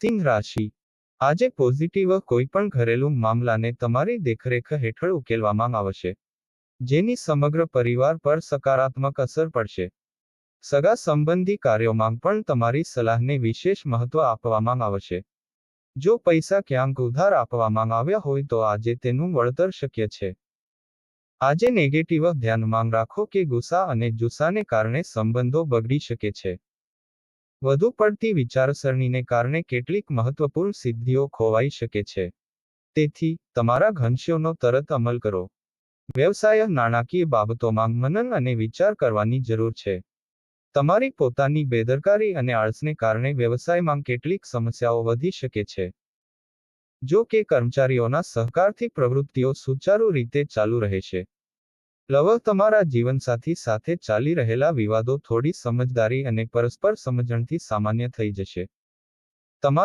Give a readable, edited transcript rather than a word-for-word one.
સિંહ રાશિ, આજે પોઝિટિવ કોઈ પણ ઘરેલું મામલાને તમારી દેખરેખ હેઠળ ઉકેલવામાં આવશે, જેની સમગ્ર પરિવાર પર સકારાત્મક અસર પડશે. સગા સંબંધી કાર્યોમાં પણ તમારી સલાહને વિશેષ મહત્વ આપવામાં આવશે. જો પૈસા ક્યાંક ઉધાર આપવામાં આવ્યા હોય તો આજે તેનું વળતર શક્ય છે. આજે નેગેટિવ ધ્યાનમાં રાખો કે ગુસ્સા અને જુસ્સાને કારણે સંબંધો બગડી શકે છે. વધુ પડતી વિચારસરણીને કારણે કેટલીક મહત્વપૂર્ણ સિદ્ધિઓ ખોવાઈ શકે છે. તેથી તમારા ઘનશ્યોનો તરત અમલ કરો. વ્યવસાય નાણાકીય બાબતોમાં મનન અને વિચાર કરવાની જરૂર છે. તમારી પોતાની બેદરકારી અને આળસને કારણે વ્યવસાયમાં કેટલીક સમસ્યાઓ વધી શકે છે. જો કે કર્મચારીઓના સહકારથી પ્રવૃત્તિઓ સુચારુ રીતે ચાલુ રહેશે. તમારા જીવનસાથી સાથે ચાલી રહેલા વિવાદો થોડી સમજદારી અને પરસ્પર સમજણથી સામાન્ય થઈ જશે. તમારા